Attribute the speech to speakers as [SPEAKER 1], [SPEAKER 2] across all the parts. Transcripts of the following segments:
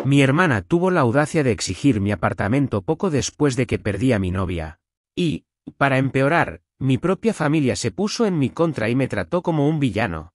[SPEAKER 1] Mi hermana tuvo la audacia de exigir mi apartamento poco después de que perdí a mi novia. Y, para empeorar, mi propia familia se puso en mi contra y me trató como un villano.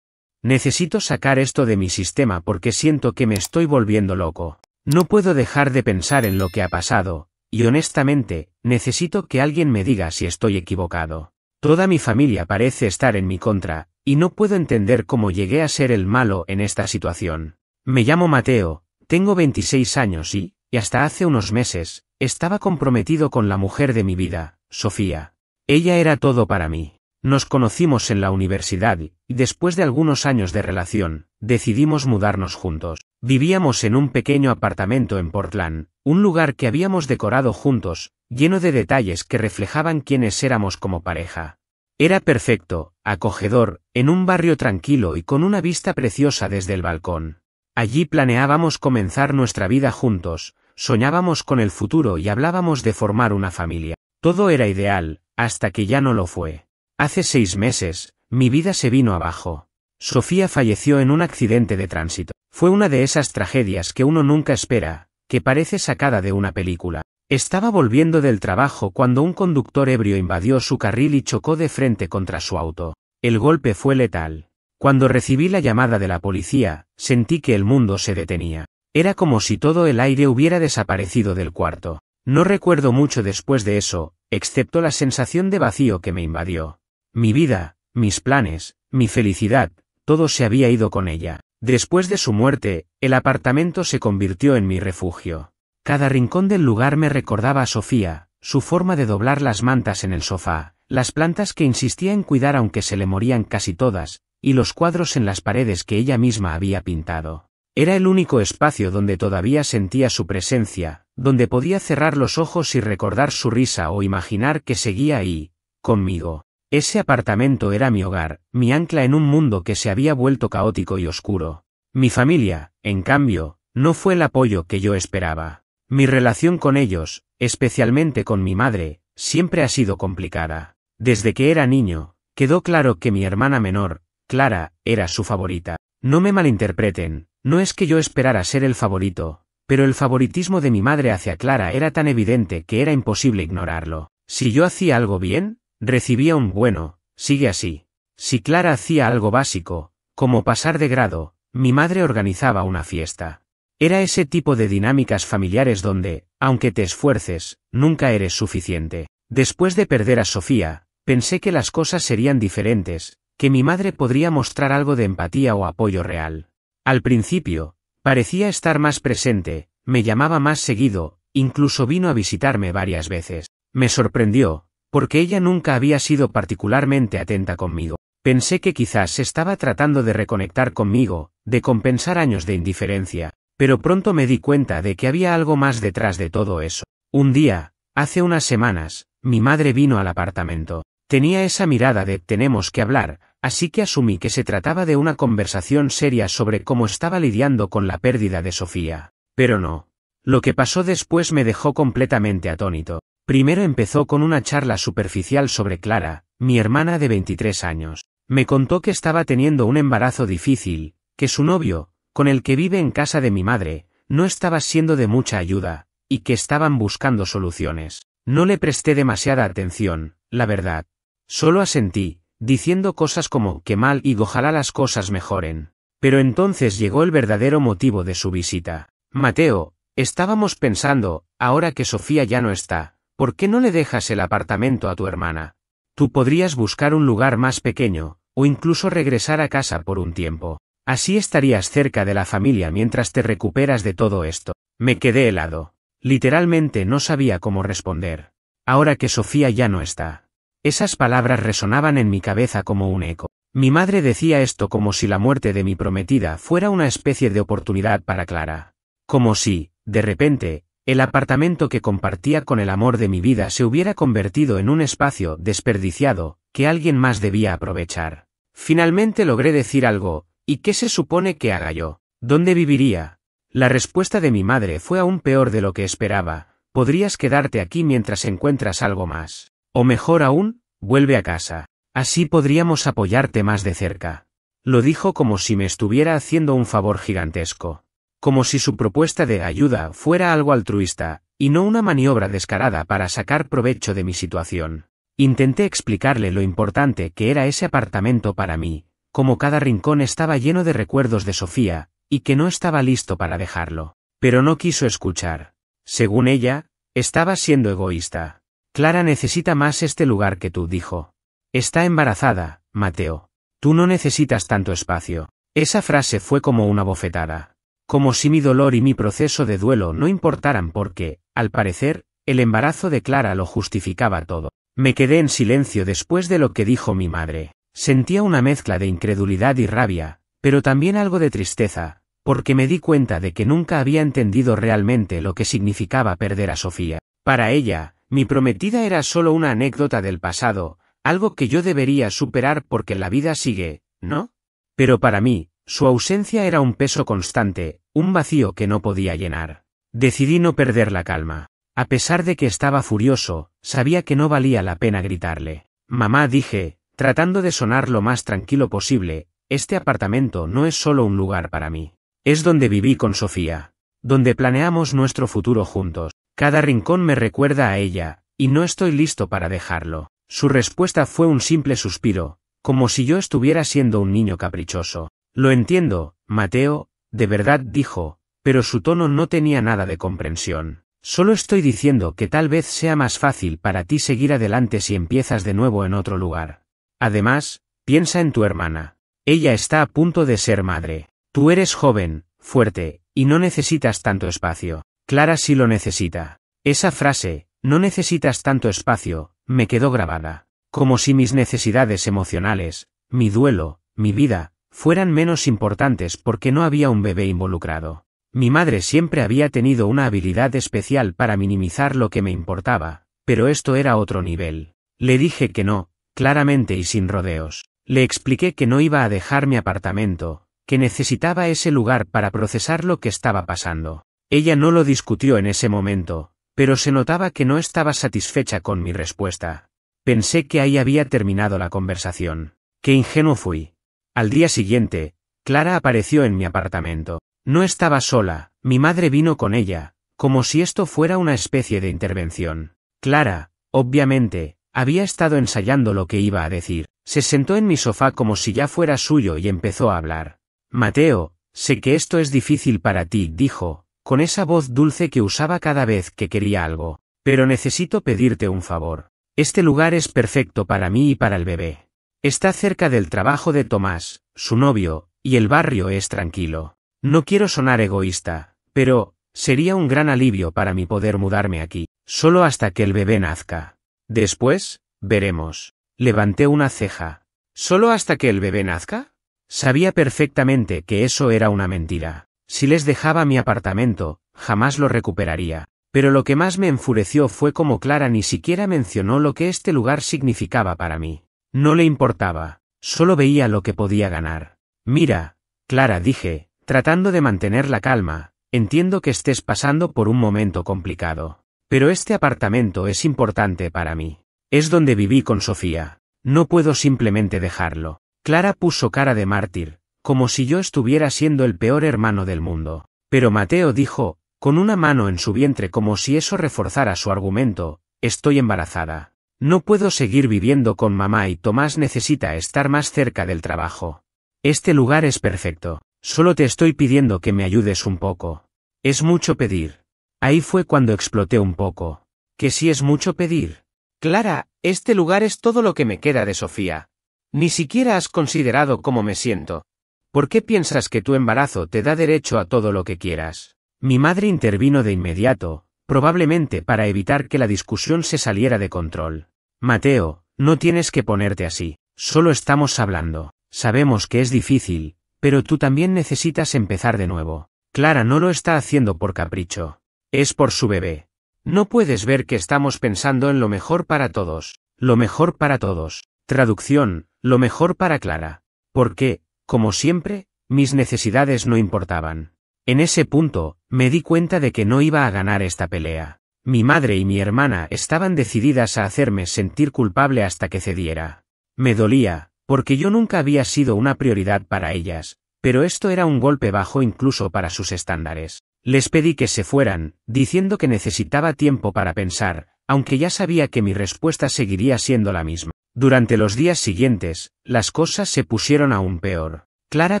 [SPEAKER 1] Necesito sacar esto de mi sistema porque siento que me estoy volviendo loco. No puedo dejar de pensar en lo que ha pasado, y honestamente, necesito que alguien me diga si estoy equivocado. Toda mi familia parece estar en mi contra, y no puedo entender cómo llegué a ser el malo en esta situación. Me llamo Mateo, tengo 26 años y hasta hace unos meses, estaba comprometido con la mujer de mi vida, Sofía. Ella era todo para mí. Nos conocimos en la universidad y, después de algunos años de relación, decidimos mudarnos juntos. Vivíamos en un pequeño apartamento en Portland, un lugar que habíamos decorado juntos, lleno de detalles que reflejaban quiénes éramos como pareja. Era perfecto, acogedor, en un barrio tranquilo y con una vista preciosa desde el balcón. Allí planeábamos comenzar nuestra vida juntos, soñábamos con el futuro y hablábamos de formar una familia. Todo era ideal, hasta que ya no lo fue. Hace 6 meses, mi vida se vino abajo. Sofía falleció en un accidente de tránsito. Fue una de esas tragedias que uno nunca espera, que parece sacada de una película. Estaba volviendo del trabajo cuando un conductor ebrio invadió su carril y chocó de frente contra su auto. El golpe fue letal. Cuando recibí la llamada de la policía, sentí que el mundo se detenía. Era como si todo el aire hubiera desaparecido del cuarto. No recuerdo mucho después de eso, excepto la sensación de vacío que me invadió. Mi vida, mis planes, mi felicidad, todo se había ido con ella. Después de su muerte, el apartamento se convirtió en mi refugio. Cada rincón del lugar me recordaba a Sofía, su forma de doblar las mantas en el sofá, las plantas que insistía en cuidar aunque se le morían casi todas, y los cuadros en las paredes que ella misma había pintado. Era el único espacio donde todavía sentía su presencia, donde podía cerrar los ojos y recordar su risa o imaginar que seguía ahí, conmigo. Ese apartamento era mi hogar, mi ancla en un mundo que se había vuelto caótico y oscuro. Mi familia, en cambio, no fue el apoyo que yo esperaba. Mi relación con ellos, especialmente con mi madre, siempre ha sido complicada. Desde que era niño, quedó claro que mi hermana menor, Clara, era su favorita. No me malinterpreten, no es que yo esperara ser el favorito, pero el favoritismo de mi madre hacia Clara era tan evidente que era imposible ignorarlo. Si yo hacía algo bien, recibía un bueno, sigue así. Si Clara hacía algo básico, como pasar de grado, mi madre organizaba una fiesta. Era ese tipo de dinámicas familiares donde, aunque te esfuerces, nunca eres suficiente. Después de perder a Sofía, pensé que las cosas serían diferentes, que mi madre podría mostrar algo de empatía o apoyo real. Al principio, parecía estar más presente, me llamaba más seguido, incluso vino a visitarme varias veces. Me sorprendió, porque ella nunca había sido particularmente atenta conmigo. Pensé que quizás estaba tratando de reconectar conmigo, de compensar años de indiferencia, pero pronto me di cuenta de que había algo más detrás de todo eso. Un día, hace unas semanas, mi madre vino al apartamento. Tenía esa mirada de tenemos que hablar, así que asumí que se trataba de una conversación seria sobre cómo estaba lidiando con la pérdida de Sofía. Pero no. Lo que pasó después me dejó completamente atónito. Primero empezó con una charla superficial sobre Clara, mi hermana de 23 años. Me contó que estaba teniendo un embarazo difícil, que su novio, con el que vive en casa de mi madre, no estaba siendo de mucha ayuda, y que estaban buscando soluciones. No le presté demasiada atención, la verdad. Solo asentí, diciendo cosas como que mal y ojalá las cosas mejoren. Pero entonces llegó el verdadero motivo de su visita. Mateo, estábamos pensando, ahora que Sofía ya no está, ¿por qué no le dejas el apartamento a tu hermana? Tú podrías buscar un lugar más pequeño, o incluso regresar a casa por un tiempo. Así estarías cerca de la familia mientras te recuperas de todo esto. Me quedé helado. Literalmente no sabía cómo responder. Ahora que Sofía ya no está. Esas palabras resonaban en mi cabeza como un eco. Mi madre decía esto como si la muerte de mi prometida fuera una especie de oportunidad para Clara. Como si, de repente, el apartamento que compartía con el amor de mi vida se hubiera convertido en un espacio desperdiciado, que alguien más debía aprovechar. Finalmente logré decir algo, ¿y qué se supone que haga yo? ¿Dónde viviría? La respuesta de mi madre fue aún peor de lo que esperaba. Podrías quedarte aquí mientras encuentras algo más. O mejor aún, vuelve a casa. Así podríamos apoyarte más de cerca. Lo dijo como si me estuviera haciendo un favor gigantesco. como si su propuesta de ayuda fuera algo altruista, y no una maniobra descarada para sacar provecho de mi situación. Intenté explicarle lo importante que era ese apartamento para mí, como cada rincón estaba lleno de recuerdos de Sofía, y que no estaba listo para dejarlo. Pero no quiso escuchar. Según ella, estaba siendo egoísta. Clara necesita más este lugar que tú, dijo. Está embarazada, Mateo. Tú no necesitas tanto espacio. Esa frase fue como una bofetada. Como si mi dolor y mi proceso de duelo no importaran porque, al parecer, el embarazo de Clara lo justificaba todo. Me quedé en silencio después de lo que dijo mi madre. Sentía una mezcla de incredulidad y rabia, pero también algo de tristeza, porque me di cuenta de que nunca había entendido realmente lo que significaba perder a Sofía. Para ella, mi prometida era solo una anécdota del pasado, algo que yo debería superar porque la vida sigue, ¿no? Pero para mí, su ausencia era un peso constante, un vacío que no podía llenar. Decidí no perder la calma. A pesar de que estaba furioso, sabía que no valía la pena gritarle. Mamá, dije, tratando de sonar lo más tranquilo posible, este apartamento no es solo un lugar para mí. Es donde viví con Sofía. Donde planeamos nuestro futuro juntos. Cada rincón me recuerda a ella, y no estoy listo para dejarlo. Su respuesta fue un simple suspiro, como si yo estuviera siendo un niño caprichoso. Lo entiendo, Mateo, de verdad, dijo, pero su tono no tenía nada de comprensión. Solo estoy diciendo que tal vez sea más fácil para ti seguir adelante si empiezas de nuevo en otro lugar. Además, piensa en tu hermana. Ella está a punto de ser madre. Tú eres joven, fuerte, y no necesitas tanto espacio. Clara sí lo necesita. Esa frase, no necesitas tanto espacio, me quedó grabada. Como si mis necesidades emocionales, mi duelo, mi vida, fueran menos importantes porque no había un bebé involucrado. Mi madre siempre había tenido una habilidad especial para minimizar lo que me importaba, pero esto era otro nivel. Le dije que no, claramente y sin rodeos. Le expliqué que no iba a dejar mi apartamento, que necesitaba ese lugar para procesar lo que estaba pasando. Ella no lo discutió en ese momento, pero se notaba que no estaba satisfecha con mi respuesta. Pensé que ahí había terminado la conversación. Qué ingenuo fui. Al día siguiente, Clara apareció en mi apartamento. No estaba sola, mi madre vino con ella, como si esto fuera una especie de intervención. Clara, obviamente, había estado ensayando lo que iba a decir. Se sentó en mi sofá como si ya fuera suyo y empezó a hablar. Mateo, sé que esto es difícil para ti, dijo, con esa voz dulce que usaba cada vez que quería algo, pero necesito pedirte un favor. Este lugar es perfecto para mí y para el bebé. Está cerca del trabajo de Tomás, su novio, y el barrio es tranquilo. No quiero sonar egoísta, pero sería un gran alivio para mí poder mudarme aquí, solo hasta que el bebé nazca. Después, veremos. Levanté una ceja. ¿Solo hasta que el bebé nazca? Sabía perfectamente que eso era una mentira. Si les dejaba mi apartamento, jamás lo recuperaría. Pero lo que más me enfureció fue cómo Clara ni siquiera mencionó lo que este lugar significaba para mí. No le importaba, solo veía lo que podía ganar. Mira, Clara, dije, tratando de mantener la calma, entiendo que estés pasando por un momento complicado. Pero este apartamento es importante para mí. Es donde viví con Sofía. No puedo simplemente dejarlo. Clara puso cara de mártir, como si yo estuviera siendo el peor hermano del mundo. Pero Mateo dijo, con una mano en su vientre como si eso reforzara su argumento, estoy embarazada. No puedo seguir viviendo con mamá y Tomás necesita estar más cerca del trabajo. Este lugar es perfecto. Solo te estoy pidiendo que me ayudes un poco. Es mucho pedir. Ahí fue cuando exploté un poco. ¿Que sí es mucho pedir? Clara, este lugar es todo lo que me queda de Sofía. Ni siquiera has considerado cómo me siento. ¿Por qué piensas que tu embarazo te da derecho a todo lo que quieras? Mi madre intervino de inmediato, probablemente para evitar que la discusión se saliera de control. Mateo, no tienes que ponerte así. Solo estamos hablando. Sabemos que es difícil, pero tú también necesitas empezar de nuevo. Clara no lo está haciendo por capricho. Es por su bebé. No puedes ver que estamos pensando en lo mejor para todos. Lo mejor para todos. Traducción, lo mejor para Clara. Porque, como siempre, mis necesidades no importaban. En ese punto, me di cuenta de que no iba a ganar esta pelea. Mi madre y mi hermana estaban decididas a hacerme sentir culpable hasta que cediera. Me dolía, porque yo nunca había sido una prioridad para ellas, pero esto era un golpe bajo incluso para sus estándares. Les pedí que se fueran, diciendo que necesitaba tiempo para pensar, aunque ya sabía que mi respuesta seguiría siendo la misma. Durante los días siguientes, las cosas se pusieron aún peor. Clara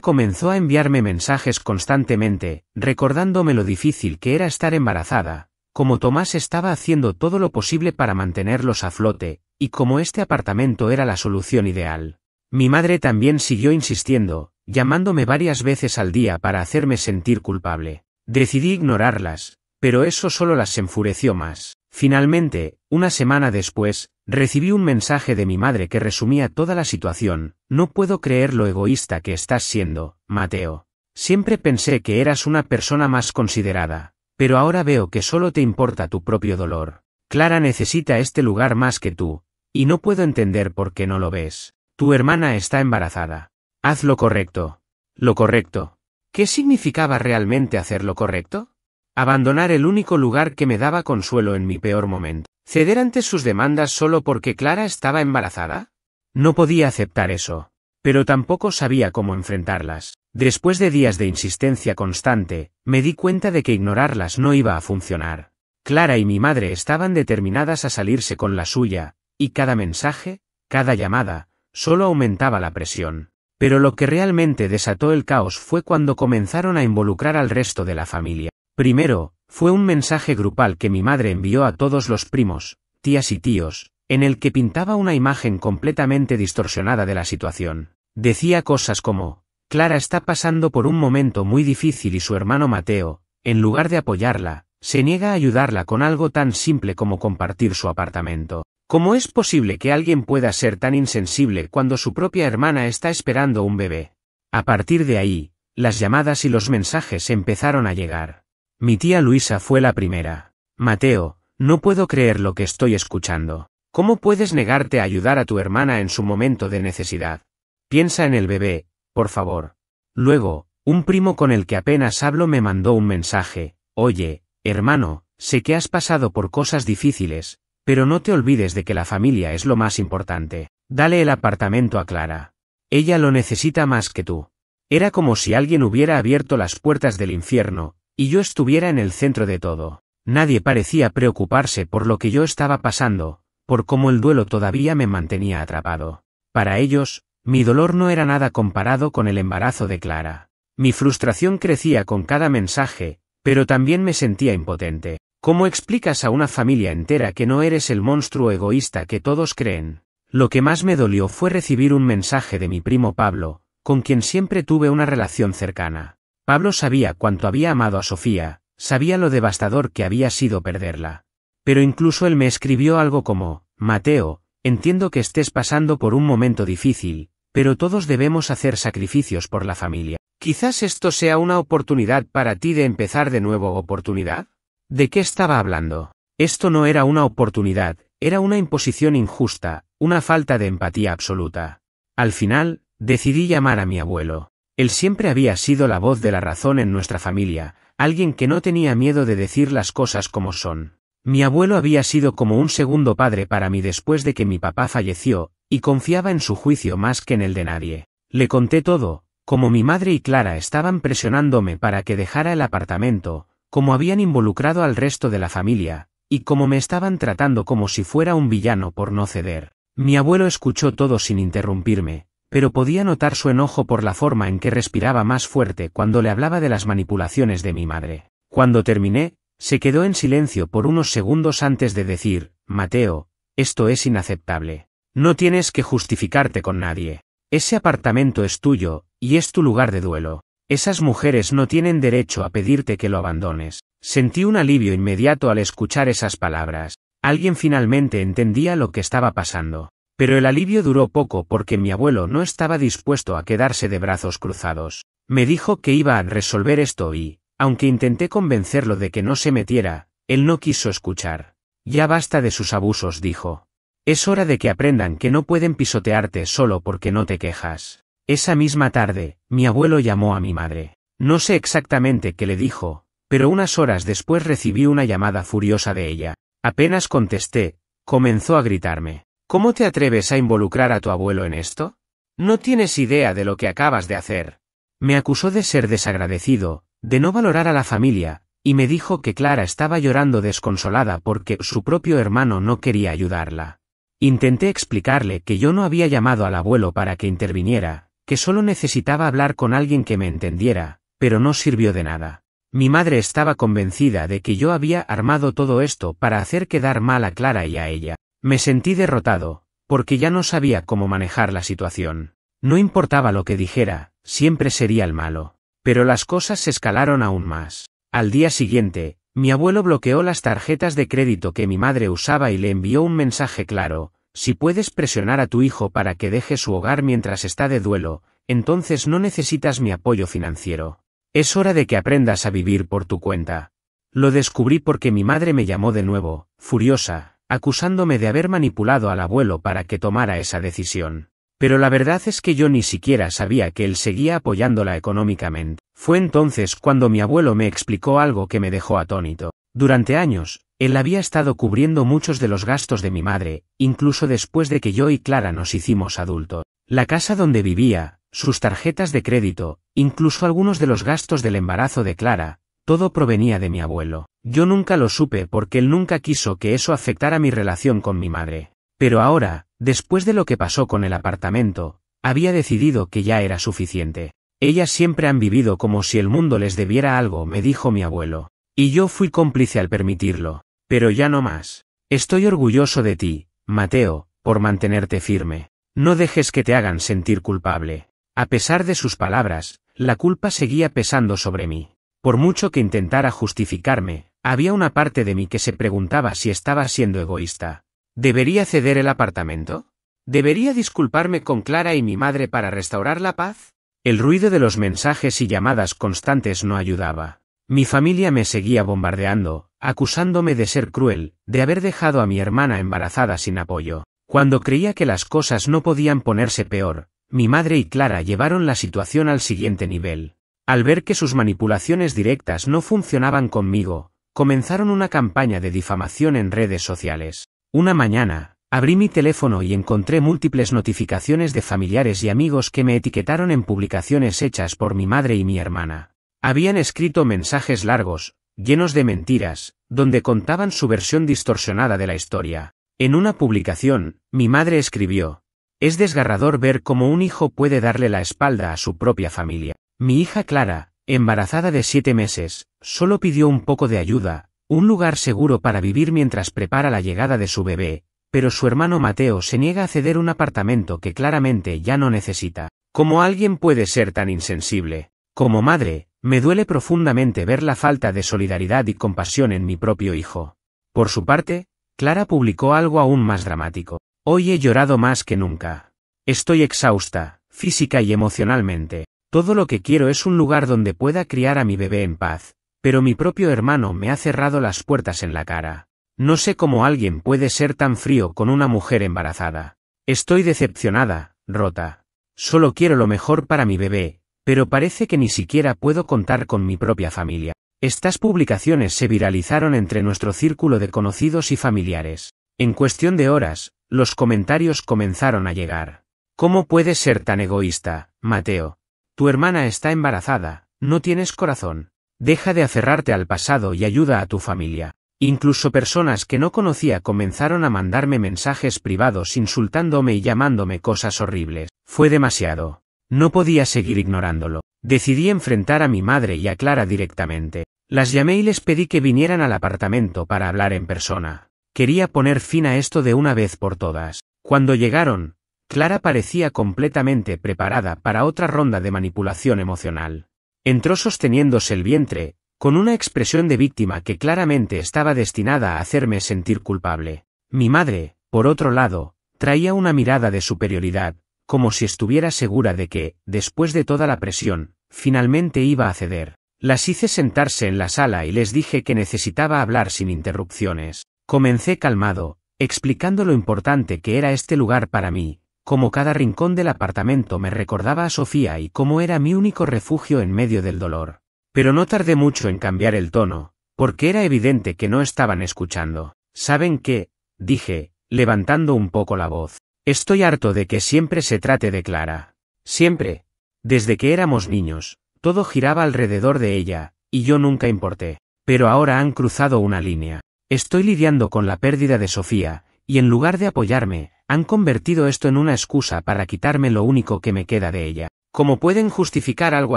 [SPEAKER 1] comenzó a enviarme mensajes constantemente, recordándome lo difícil que era estar embarazada, como Tomás estaba haciendo todo lo posible para mantenerlos a flote, y como este apartamento era la solución ideal. Mi madre también siguió insistiendo, llamándome varias veces al día para hacerme sentir culpable. Decidí ignorarlas, pero eso solo las enfureció más. Finalmente, una semana después, recibí un mensaje de mi madre que resumía toda la situación. No puedo creer lo egoísta que estás siendo, Mateo. Siempre pensé que eras una persona más considerada, pero ahora veo que solo te importa tu propio dolor. Clara necesita este lugar más que tú, y no puedo entender por qué no lo ves. Tu hermana está embarazada. Haz lo correcto. Lo correcto. ¿Qué significaba realmente hacer lo correcto? Abandonar el único lugar que me daba consuelo en mi peor momento. ¿Ceder ante sus demandas solo porque Clara estaba embarazada? No podía aceptar eso. Pero tampoco sabía cómo enfrentarlas. Después de días de insistencia constante, me di cuenta de que ignorarlas no iba a funcionar. Clara y mi madre estaban determinadas a salirse con la suya, y cada mensaje, cada llamada, solo aumentaba la presión. Pero lo que realmente desató el caos fue cuando comenzaron a involucrar al resto de la familia. Primero, fue un mensaje grupal que mi madre envió a todos los primos, tías y tíos, en el que pintaba una imagen completamente distorsionada de la situación. Decía cosas como, Clara está pasando por un momento muy difícil y su hermano Mateo, en lugar de apoyarla, se niega a ayudarla con algo tan simple como compartir su apartamento. ¿Cómo es posible que alguien pueda ser tan insensible cuando su propia hermana está esperando un bebé? A partir de ahí, las llamadas y los mensajes empezaron a llegar. Mi tía Luisa fue la primera. Mateo, no puedo creer lo que estoy escuchando. ¿Cómo puedes negarte a ayudar a tu hermana en su momento de necesidad? Piensa en el bebé, por favor. Luego, un primo con el que apenas hablo me mandó un mensaje. Oye, hermano, sé que has pasado por cosas difíciles, pero no te olvides de que la familia es lo más importante. Dale el apartamento a Clara. Ella lo necesita más que tú. Era como si alguien hubiera abierto las puertas del infierno, y yo estuviera en el centro de todo. Nadie parecía preocuparse por lo que yo estaba pasando, por cómo el duelo todavía me mantenía atrapado. Para ellos, mi dolor no era nada comparado con el embarazo de Clara. Mi frustración crecía con cada mensaje, pero también me sentía impotente. ¿Cómo explicas a una familia entera que no eres el monstruo egoísta que todos creen? Lo que más me dolió fue recibir un mensaje de mi primo Pablo, con quien siempre tuve una relación cercana. Pablo sabía cuánto había amado a Sofía, sabía lo devastador que había sido perderla. Pero incluso él me escribió algo como, Mateo, entiendo que estés pasando por un momento difícil, pero todos debemos hacer sacrificios por la familia. Quizás esto sea una oportunidad para ti de empezar de nuevo. ¿Oportunidad? ¿De qué estaba hablando? Esto no era una oportunidad, era una imposición injusta, una falta de empatía absoluta. Al final, decidí llamar a mi abuelo. Él siempre había sido la voz de la razón en nuestra familia, alguien que no tenía miedo de decir las cosas como son. Mi abuelo había sido como un segundo padre para mí después de que mi papá falleció, y confiaba en su juicio más que en el de nadie. Le conté todo, como mi madre y Clara estaban presionándome para que dejara el apartamento, cómo habían involucrado al resto de la familia, y cómo me estaban tratando como si fuera un villano por no ceder. Mi abuelo escuchó todo sin interrumpirme, pero podía notar su enojo por la forma en que respiraba más fuerte cuando le hablaba de las manipulaciones de mi madre. Cuando terminé, se quedó en silencio por unos segundos antes de decir, Mateo, esto es inaceptable. No tienes que justificarte con nadie. Ese apartamento es tuyo, y es tu lugar de duelo. Esas mujeres no tienen derecho a pedirte que lo abandones. Sentí un alivio inmediato al escuchar esas palabras. Alguien finalmente entendía lo que estaba pasando. Pero el alivio duró poco porque mi abuelo no estaba dispuesto a quedarse de brazos cruzados. Me dijo que iba a resolver esto y, aunque intenté convencerlo de que no se metiera, él no quiso escuchar. Ya basta de sus abusos, dijo. Es hora de que aprendan que no pueden pisotearte solo porque no te quejas. Esa misma tarde, mi abuelo llamó a mi madre. No sé exactamente qué le dijo, pero unas horas después recibí una llamada furiosa de ella. Apenas contesté, comenzó a gritarme. ¿Cómo te atreves a involucrar a tu abuelo en esto? No tienes idea de lo que acabas de hacer. Me acusó de ser desagradecido, de no valorar a la familia, y me dijo que Clara estaba llorando desconsolada porque su propio hermano no quería ayudarla. Intenté explicarle que yo no había llamado al abuelo para que interviniera, que solo necesitaba hablar con alguien que me entendiera, pero no sirvió de nada. Mi madre estaba convencida de que yo había armado todo esto para hacer quedar mal a Clara y a ella. Me sentí derrotado, porque ya no sabía cómo manejar la situación. No importaba lo que dijera, siempre sería el malo. Pero las cosas se escalaron aún más. Al día siguiente, mi abuelo bloqueó las tarjetas de crédito que mi madre usaba y le envió un mensaje claro: si puedes presionar a tu hijo para que deje su hogar mientras está de duelo, entonces no necesitas mi apoyo financiero. Es hora de que aprendas a vivir por tu cuenta. Lo descubrí porque mi madre me llamó de nuevo, furiosa, acusándome de haber manipulado al abuelo para que tomara esa decisión. Pero la verdad es que yo ni siquiera sabía que él seguía apoyándola económicamente. Fue entonces cuando mi abuelo me explicó algo que me dejó atónito. Durante años, él había estado cubriendo muchos de los gastos de mi madre, incluso después de que yo y Clara nos hicimos adultos. La casa donde vivía, sus tarjetas de crédito, incluso algunos de los gastos del embarazo de Clara, todo provenía de mi abuelo. Yo nunca lo supe porque él nunca quiso que eso afectara mi relación con mi madre. Pero ahora, después de lo que pasó con el apartamento, había decidido que ya era suficiente. Ellas siempre han vivido como si el mundo les debiera algo, me dijo mi abuelo. Y yo fui cómplice al permitirlo. Pero ya no más. Estoy orgulloso de ti, Mateo, por mantenerte firme. No dejes que te hagan sentir culpable. A pesar de sus palabras, la culpa seguía pesando sobre mí. Por mucho que intentara justificarme, había una parte de mí que se preguntaba si estaba siendo egoísta. ¿Debería ceder el apartamento? ¿Debería disculparme con Clara y mi madre para restaurar la paz? El ruido de los mensajes y llamadas constantes no ayudaba. Mi familia me seguía bombardeando, acusándome de ser cruel, de haber dejado a mi hermana embarazada sin apoyo. Cuando creía que las cosas no podían ponerse peor, mi madre y Clara llevaron la situación al siguiente nivel. Al ver que sus manipulaciones directas no funcionaban conmigo, comenzaron una campaña de difamación en redes sociales. Una mañana, abrí mi teléfono y encontré múltiples notificaciones de familiares y amigos que me etiquetaron en publicaciones hechas por mi madre y mi hermana. Habían escrito mensajes largos, llenos de mentiras, donde contaban su versión distorsionada de la historia. En una publicación, mi madre escribió: es desgarrador ver cómo un hijo puede darle la espalda a su propia familia. Mi hija Clara, embarazada de 7 meses, solo pidió un poco de ayuda, un lugar seguro para vivir mientras prepara la llegada de su bebé, pero su hermano Mateo se niega a ceder un apartamento que claramente ya no necesita. ¿Cómo alguien puede ser tan insensible? Como madre, me duele profundamente ver la falta de solidaridad y compasión en mi propio hijo. Por su parte, Clara publicó algo aún más dramático. Hoy he llorado más que nunca. Estoy exhausta, física y emocionalmente. Todo lo que quiero es un lugar donde pueda criar a mi bebé en paz, pero mi propio hermano me ha cerrado las puertas en la cara. No sé cómo alguien puede ser tan frío con una mujer embarazada. Estoy decepcionada, rota. Solo quiero lo mejor para mi bebé, pero parece que ni siquiera puedo contar con mi propia familia. Estas publicaciones se viralizaron entre nuestro círculo de conocidos y familiares. En cuestión de horas, los comentarios comenzaron a llegar. ¿Cómo puedes ser tan egoísta, Mateo? Tu hermana está embarazada, no tienes corazón. Deja de aferrarte al pasado y ayuda a tu familia. Incluso personas que no conocía comenzaron a mandarme mensajes privados insultándome y llamándome cosas horribles. Fue demasiado. No podía seguir ignorándolo. Decidí enfrentar a mi madre y a Clara directamente. Las llamé y les pedí que vinieran al apartamento para hablar en persona. Quería poner fin a esto de una vez por todas. Cuando llegaron, Clara parecía completamente preparada para otra ronda de manipulación emocional. Entró sosteniéndose el vientre, con una expresión de víctima que claramente estaba destinada a hacerme sentir culpable. Mi madre, por otro lado, traía una mirada de superioridad, como si estuviera segura de que, después de toda la presión, finalmente iba a ceder. Las hice sentarse en la sala y les dije que necesitaba hablar sin interrupciones. Comencé calmado, explicando lo importante que era este lugar para mí, cómo cada rincón del apartamento me recordaba a Sofía y cómo era mi único refugio en medio del dolor. Pero no tardé mucho en cambiar el tono, porque era evidente que no estaban escuchando. ¿Saben qué?, dije, levantando un poco la voz. Estoy harto de que siempre se trate de Clara. Siempre. Desde que éramos niños, todo giraba alrededor de ella, y yo nunca importé. Pero ahora han cruzado una línea. Estoy lidiando con la pérdida de Sofía, y en lugar de apoyarme, han convertido esto en una excusa para quitarme lo único que me queda de ella. ¿Cómo pueden justificar algo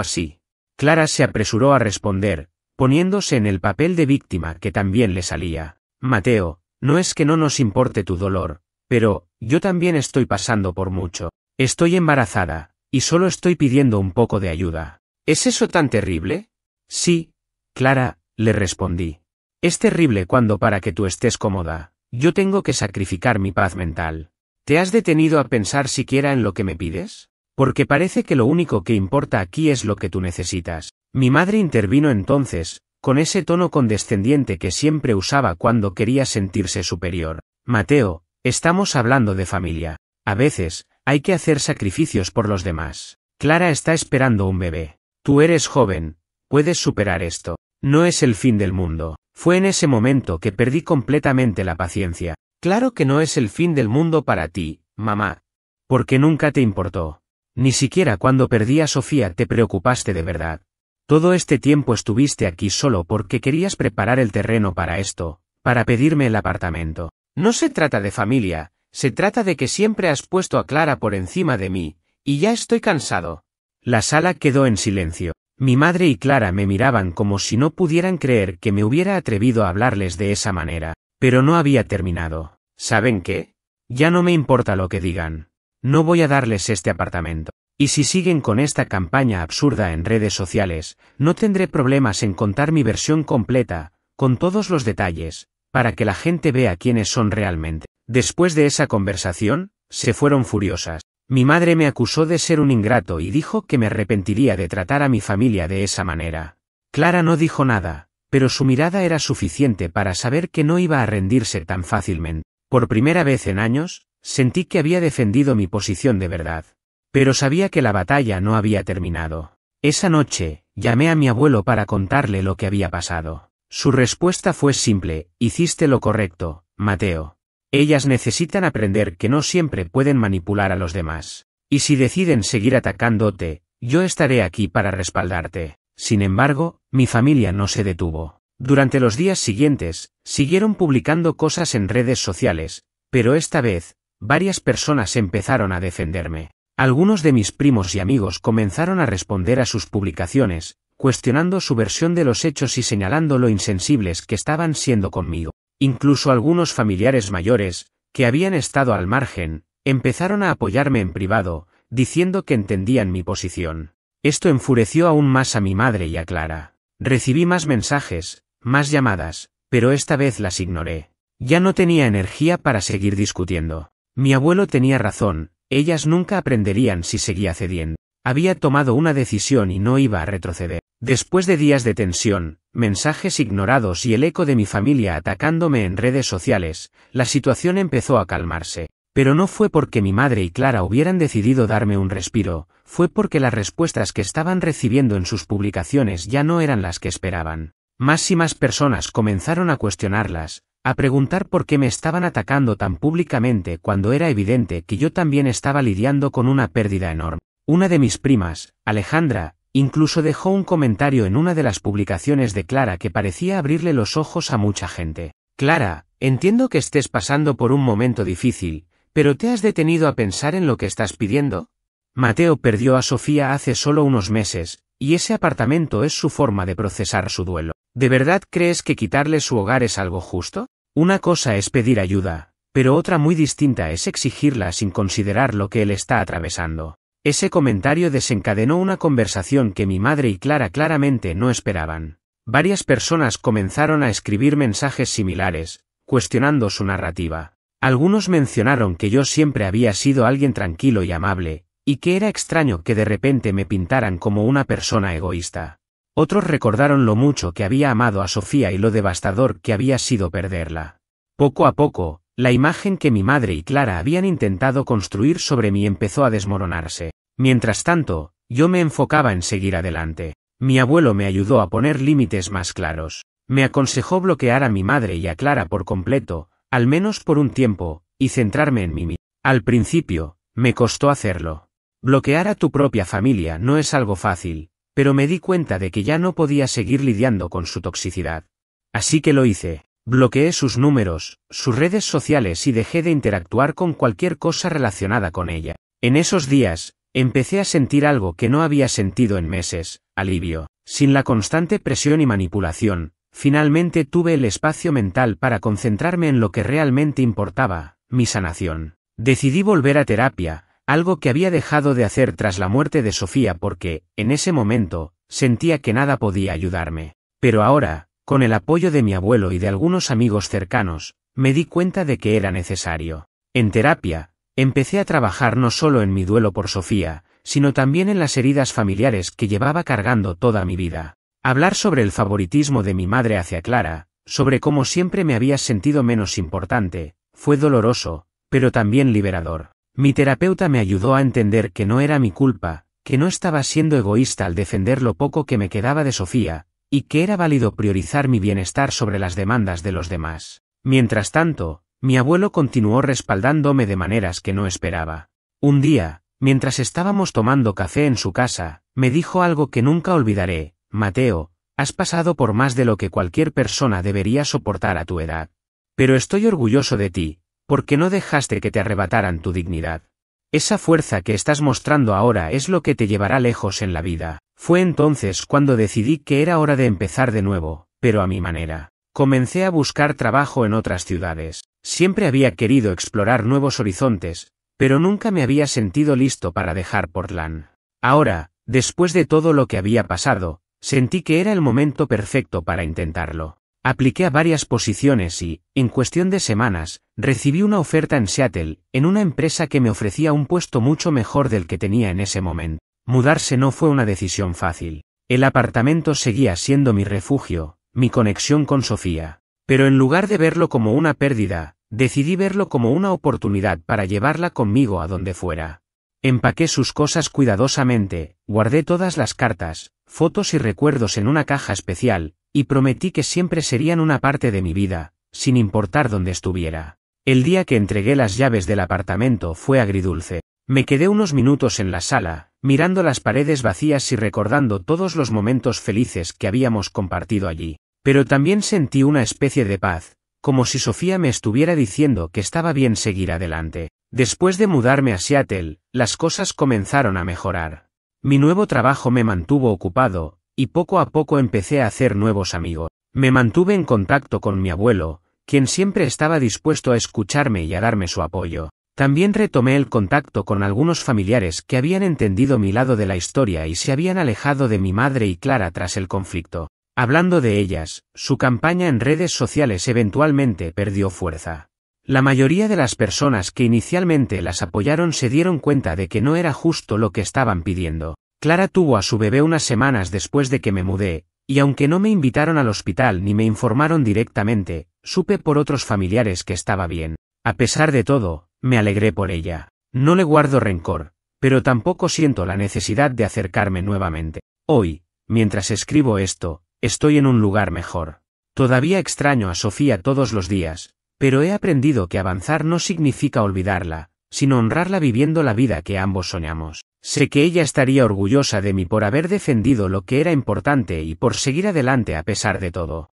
[SPEAKER 1] así? Clara se apresuró a responder, poniéndose en el papel de víctima que también le salía. Mateo, no es que no nos importe tu dolor, pero, yo también estoy pasando por mucho. Estoy embarazada, y solo estoy pidiendo un poco de ayuda. ¿Es eso tan terrible? Sí, Clara, le respondí. Es terrible cuando para que tú estés cómoda, yo tengo que sacrificar mi paz mental. ¿Te has detenido a pensar siquiera en lo que me pides? Porque parece que lo único que importa aquí es lo que tú necesitas. Mi madre intervino entonces, con ese tono condescendiente que siempre usaba cuando quería sentirse superior. Mateo, estamos hablando de familia. A veces, hay que hacer sacrificios por los demás. Clara está esperando un bebé. Tú eres joven, puedes superar esto. No es el fin del mundo. Fue en ese momento que perdí completamente la paciencia. Claro que no es el fin del mundo para ti, mamá. Porque nunca te importó. Ni siquiera cuando perdí a Sofía te preocupaste de verdad. Todo este tiempo estuviste aquí solo porque querías preparar el terreno para esto, para pedirme el apartamento. No se trata de familia, se trata de que siempre has puesto a Clara por encima de mí, y ya estoy cansado. La sala quedó en silencio. Mi madre y Clara me miraban como si no pudieran creer que me hubiera atrevido a hablarles de esa manera, pero no había terminado. ¿Saben qué? Ya no me importa lo que digan. No voy a darles este apartamento. Y si siguen con esta campaña absurda en redes sociales, no tendré problemas en contar mi versión completa, con todos los detalles, para que la gente vea quiénes son realmente. Después de esa conversación, se fueron furiosas. Mi madre me acusó de ser un ingrato y dijo que me arrepentiría de tratar a mi familia de esa manera. Clara no dijo nada, pero su mirada era suficiente para saber que no iba a rendirse tan fácilmente. Por primera vez en años, sentí que había defendido mi posición de verdad. Pero sabía que la batalla no había terminado. Esa noche, llamé a mi abuelo para contarle lo que había pasado. Su respuesta fue simple: hiciste lo correcto, Mateo. Ellas necesitan aprender que no siempre pueden manipular a los demás. Y si deciden seguir atacándote, yo estaré aquí para respaldarte. Sin embargo, mi familia no se detuvo. Durante los días siguientes, siguieron publicando cosas en redes sociales, pero esta vez, varias personas empezaron a defenderme. Algunos de mis primos y amigos comenzaron a responder a sus publicaciones, cuestionando su versión de los hechos y señalando lo insensibles que estaban siendo conmigo. Incluso algunos familiares mayores, que habían estado al margen, empezaron a apoyarme en privado, diciendo que entendían mi posición. Esto enfureció aún más a mi madre y a Clara. Recibí más mensajes, más llamadas, pero esta vez las ignoré. Ya no tenía energía para seguir discutiendo. Mi abuelo tenía razón, ellas nunca aprenderían si seguía cediendo. Había tomado una decisión y no iba a retroceder. Después de días de tensión, mensajes ignorados y el eco de mi familia atacándome en redes sociales, la situación empezó a calmarse. Pero no fue porque mi madre y Clara hubieran decidido darme un respiro, fue porque las respuestas que estaban recibiendo en sus publicaciones ya no eran las que esperaban. Más y más personas comenzaron a cuestionarlas, a preguntar por qué me estaban atacando tan públicamente cuando era evidente que yo también estaba lidiando con una pérdida enorme. Una de mis primas, Alejandra, incluso dejó un comentario en una de las publicaciones de Clara que parecía abrirle los ojos a mucha gente. Clara, entiendo que estés pasando por un momento difícil, pero ¿te has detenido a pensar en lo que estás pidiendo? Mateo perdió a Sofía hace solo unos meses, y ese apartamento es su forma de procesar su duelo. ¿De verdad crees que quitarle su hogar es algo justo? Una cosa es pedir ayuda, pero otra muy distinta es exigirla sin considerar lo que él está atravesando. Ese comentario desencadenó una conversación que mi madre y Clara claramente no esperaban. Varias personas comenzaron a escribir mensajes similares, cuestionando su narrativa. Algunos mencionaron que yo siempre había sido alguien tranquilo y amable, y que era extraño que de repente me pintaran como una persona egoísta. Otros recordaron lo mucho que había amado a Sofía y lo devastador que había sido perderla. Poco a poco, la imagen que mi madre y Clara habían intentado construir sobre mí empezó a desmoronarse. Mientras tanto, yo me enfocaba en seguir adelante. Mi abuelo me ayudó a poner límites más claros. Me aconsejó bloquear a mi madre y a Clara por completo, al menos por un tiempo, y centrarme en mí mismo. Al principio, me costó hacerlo. Bloquear a tu propia familia no es algo fácil, pero me di cuenta de que ya no podía seguir lidiando con su toxicidad. Así que lo hice. Bloqueé sus números, sus redes sociales y dejé de interactuar con cualquier cosa relacionada con ella. En esos días, empecé a sentir algo que no había sentido en meses: alivio. Sin la constante presión y manipulación, finalmente tuve el espacio mental para concentrarme en lo que realmente importaba: mi sanación. Decidí volver a terapia, algo que había dejado de hacer tras la muerte de Sofía porque, en ese momento, sentía que nada podía ayudarme. Pero ahora, con el apoyo de mi abuelo y de algunos amigos cercanos, me di cuenta de que era necesario. En terapia, empecé a trabajar no solo en mi duelo por Sofía, sino también en las heridas familiares que llevaba cargando toda mi vida. Hablar sobre el favoritismo de mi madre hacia Clara, sobre cómo siempre me había sentido menos importante, fue doloroso, pero también liberador. Mi terapeuta me ayudó a entender que no era mi culpa, que no estaba siendo egoísta al defender lo poco que me quedaba de Sofía, y que era válido priorizar mi bienestar sobre las demandas de los demás. Mientras tanto, mi abuelo continuó respaldándome de maneras que no esperaba. Un día, mientras estábamos tomando café en su casa, me dijo algo que nunca olvidaré: Mateo, has pasado por más de lo que cualquier persona debería soportar a tu edad. Pero estoy orgulloso de ti, porque no dejaste que te arrebataran tu dignidad. Esa fuerza que estás mostrando ahora es lo que te llevará lejos en la vida. Fue entonces cuando decidí que era hora de empezar de nuevo, pero a mi manera. Comencé a buscar trabajo en otras ciudades. Siempre había querido explorar nuevos horizontes, pero nunca me había sentido listo para dejar Portland. Ahora, después de todo lo que había pasado, sentí que era el momento perfecto para intentarlo. Apliqué a varias posiciones y, en cuestión de semanas, recibí una oferta en Seattle, en una empresa que me ofrecía un puesto mucho mejor del que tenía en ese momento. Mudarse no fue una decisión fácil. El apartamento seguía siendo mi refugio, mi conexión con Sofía. Pero en lugar de verlo como una pérdida, decidí verlo como una oportunidad para llevarla conmigo a donde fuera. Empaqué sus cosas cuidadosamente, guardé todas las cartas, fotos y recuerdos en una caja especial, y prometí que siempre serían una parte de mi vida, sin importar dónde estuviera. El día que entregué las llaves del apartamento fue agridulce. Me quedé unos minutos en la sala, mirando las paredes vacías y recordando todos los momentos felices que habíamos compartido allí. Pero también sentí una especie de paz, como si Sofía me estuviera diciendo que estaba bien seguir adelante. Después de mudarme a Seattle, las cosas comenzaron a mejorar. Mi nuevo trabajo me mantuvo ocupado, y poco a poco empecé a hacer nuevos amigos. Me mantuve en contacto con mi abuelo, quien siempre estaba dispuesto a escucharme y a darme su apoyo. También retomé el contacto con algunos familiares que habían entendido mi lado de la historia y se habían alejado de mi madre y Clara tras el conflicto. Hablando de ellas, su campaña en redes sociales eventualmente perdió fuerza. La mayoría de las personas que inicialmente las apoyaron se dieron cuenta de que no era justo lo que estaban pidiendo. Clara tuvo a su bebé unas semanas después de que me mudé, y aunque no me invitaron al hospital ni me informaron directamente, supe por otros familiares que estaba bien. A pesar de todo, me alegré por ella. No le guardo rencor, pero tampoco siento la necesidad de acercarme nuevamente. Hoy, mientras escribo esto, estoy en un lugar mejor. Todavía extraño a Sofía todos los días, pero he aprendido que avanzar no significa olvidarla, sino honrarla viviendo la vida que ambos soñamos. Sé que ella estaría orgullosa de mí por haber defendido lo que era importante y por seguir adelante a pesar de todo.